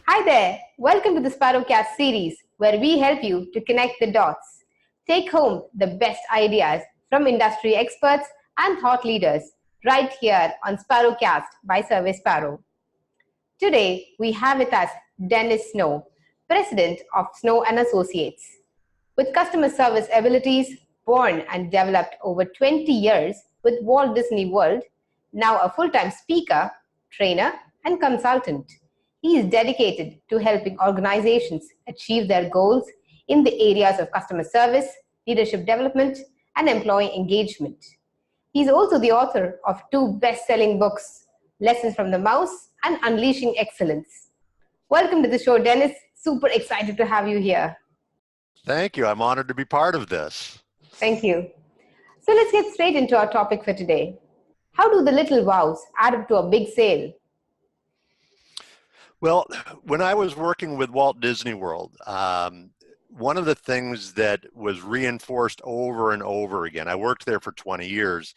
Hi there, welcome to the SparrowCast series where we help you to connect the dots. Take home the best ideas from industry experts and thought leaders right here on SparrowCast by SurveySparrow. Today we have with us Dennis Snow, President of Snow & Associates. With customer service abilities born and developed over 20 years with Walt Disney World, now a full-time speaker, trainer, and consultant. He is dedicated to helping organizations achieve their goals in the areas of customer service, leadership development, and employee engagement. He is also the author of 2 best-selling books, Lessons from the Mouse and Unleashing Excellence. Welcome to the show, Dennis. Super excited to have you here. Thank you. I'm honored to be part of this. Thank you. So let's get straight into our topic for today. How do the little wows add up to a big sale? Well, when I was working with Walt Disney World, one of the things that was reinforced over and over again, I worked there for 20 years,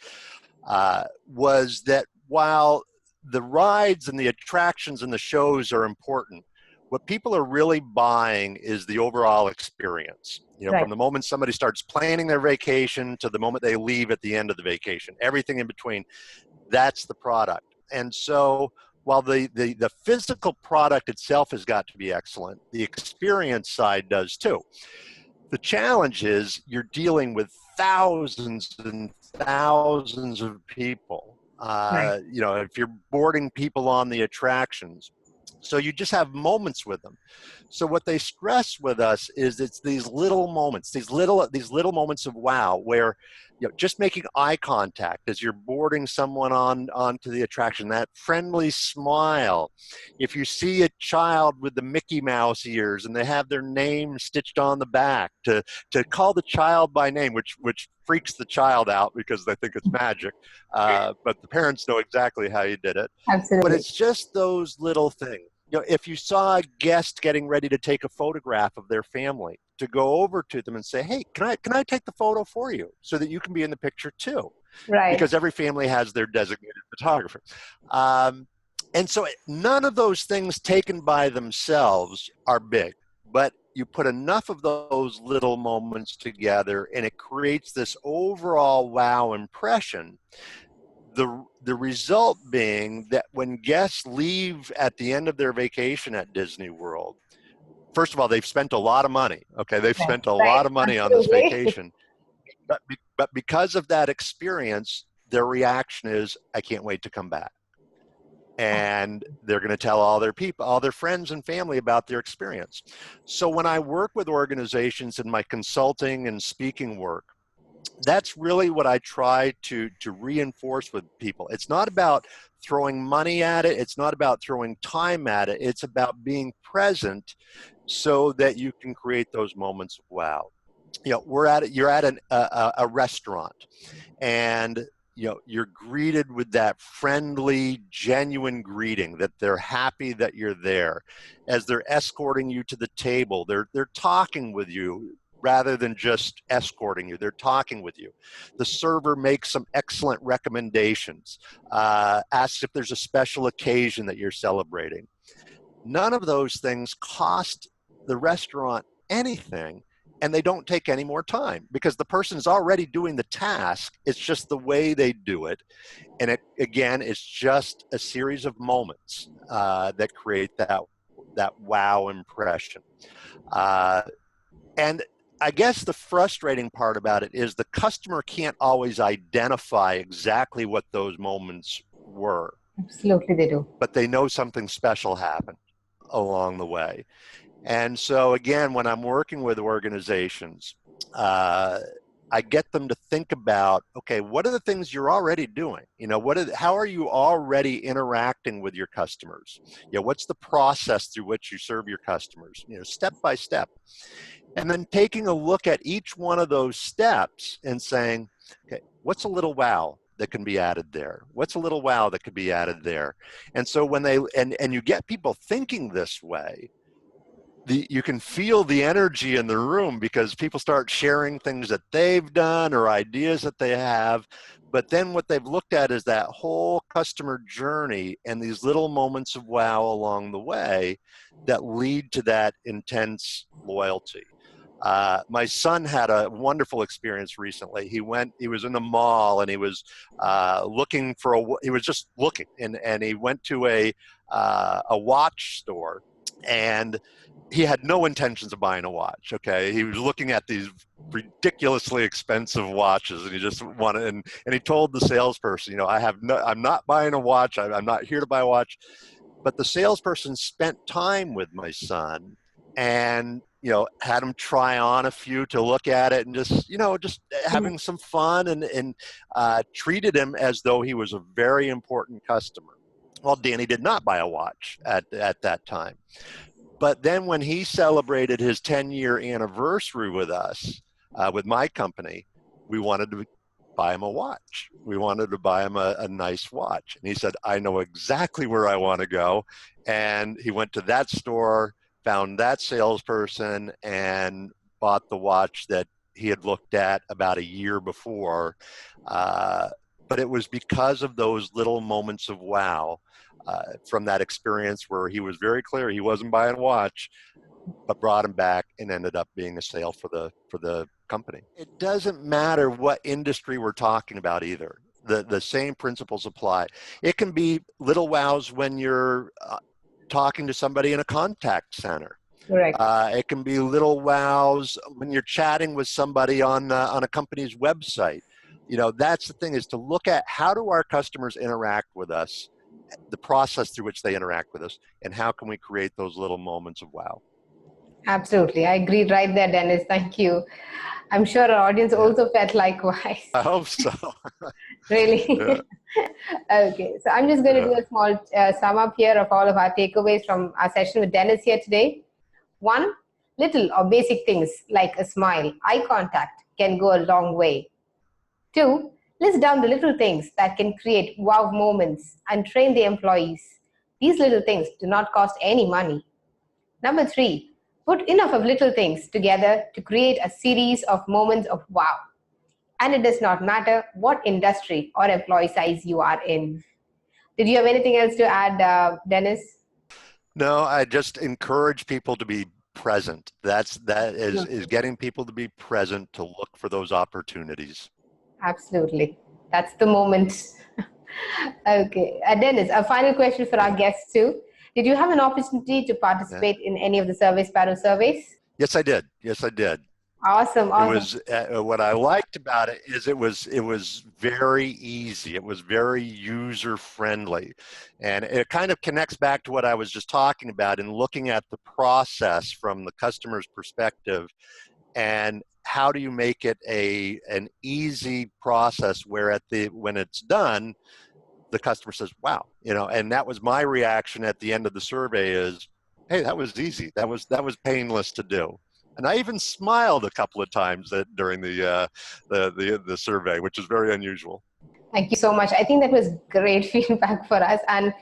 was that while the rides and the attractions and the shows are important, what people are really buying is the overall experience. From the moment somebody starts planning their vacation to the moment they leave at the end of the vacation, everything in between, that's the product. And so while the physical product itself has got to be excellent, the experience side does too. The challenge is you're dealing with thousands and thousands of people. If you're boarding people on the attractions, so you just have moments with them. So what they stress with us is it's these little moments, these little moments of wow, where just making eye contact as you're boarding someone onto the attraction, that friendly smile. If you see a child with the Mickey Mouse ears and they have their name stitched on the back, to call the child by name, which freaks the child out because they think it's magic, but the parents know exactly how you did it. Absolutely. But it's just those little things. If you saw a guest getting ready to take a photograph of their family, to go over to them and say, hey, can I take the photo for you so that you can be in the picture too? Right. Because every family has their designated photographer. And so none of those things taken by themselves are big, but you put enough of those little moments together and it creates this overall wow impression. The result being that when guests leave at the end of their vacation at Disney World, first of all, they've spent a lot of money. Okay, they've spent a lot of money on this vacation. But because of that experience, their reaction is, I can't wait to come back. And they're going to tell all their people, all their friends and family about their experience. So when I work with organizations in my consulting and speaking work, that's really what I try to reinforce with people. It's not about throwing money at it. It's not about throwing time at it. It's about being present so that you can create those moments of wow. You're at a restaurant, and you're greeted with that friendly, genuine greeting that they're happy that you're there. As they're escorting you to the table, they're talking with you. Rather than just escorting you, they're talking with you. The server makes some excellent recommendations, asks if there's a special occasion that you're celebrating. None of those things cost the restaurant anything, and they don't take any more time because the person's already doing the task. It's just the way they do it. And it's just a series of moments that create that wow impression. And I guess the frustrating part about it is the customer can't always identify exactly what those moments were. Absolutely, they do. But they know something special happened along the way. And so again, when I'm working with organizations, I get them to think about, okay, what are the things you're already doing? How are you already interacting with your customers? What's the process through which you serve your customers? Step by step. And then taking a look at each one of those steps and saying, okay, what's a little wow that can be added there? What's a little wow that could be added there? And so when and you get people thinking this way, you can feel the energy in the room because people start sharing things that they've done or ideas that they have. But then what they've looked at is that whole customer journey and these little moments of wow along the way that lead to that intense loyalty. My son had a wonderful experience recently. He was in the mall and he was looking for he was just looking, and he went to a watch store, and he had no intentions of buying a watch. Okay, he was looking at these ridiculously expensive watches, and he just wanted. And he told the salesperson, I'm not buying a watch. I'm not here to buy a watch. But the salesperson spent time with my son, and had him try on a few to look at it, and just having some fun, and treated him as though he was a very important customer. Well, Danny did not buy a watch at that time. But then when he celebrated his 10-year anniversary with us, with my company, we wanted to buy him a watch. We wanted to buy him a nice watch. And he said, I know exactly where I want to go. And he went to that store, found that salesperson, and bought the watch that he had looked at about a year before. But it was because of those little moments of wow. From that experience where he was very clear he wasn't buying a watch, but brought him back and ended up being a sale for the company. It doesn't matter what industry we're talking about either. The same principles apply. It can be little wows when you're talking to somebody in a contact center. Correct. It can be little wows when you're chatting with somebody on a company's website. That's the thing, is to look at how do our customers interact with us, the process through which they interact with us, and how can we create those little moments of wow. Absolutely. I agree right there, Dennis. Thank you. I'm sure our audience also felt likewise. I hope so. Really? Yeah. Okay. So I'm just going to do a small sum up here of all of our takeaways from our session with Dennis here today. 1, little or basic things like a smile, eye contact can go a long way. 2, list down the little things that can create wow moments and train the employees. These little things do not cost any money. Number 3, put enough of little things together to create a series of moments of wow. And it does not matter what industry or employee size you are in. Did you have anything else to add, Dennis? No, I just encourage people to be present. That is getting people to be present, to look for those opportunities. Absolutely. That's the moment. Okay. Dennis, a final question for our guests too. Did you have an opportunity to participate in any of the SurveySparrow surveys? Yes, I did. Yes, I did. Awesome. It was what I liked about it is it was very easy. It was very user friendly, and it kind of connects back to what I was just talking about in looking at the process from the customer's perspective, and how do you make it an easy process where when it's done, the customer says, wow, and that was my reaction at the end of the survey is, hey, that was easy. That was painless to do. And I even smiled a couple of times during the survey, which is very unusual. Thank you so much. I think that was great feedback for us. And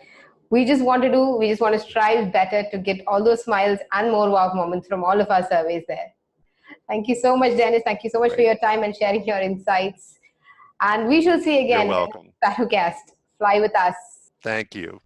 we just want to strive better to get all those smiles and more wow moments from all of our surveys there. Thank you so much, Dennis. Thank you so much for your time and sharing your insights. And we shall see you again. You're welcome. SparrowCast. Fly with us. Thank you.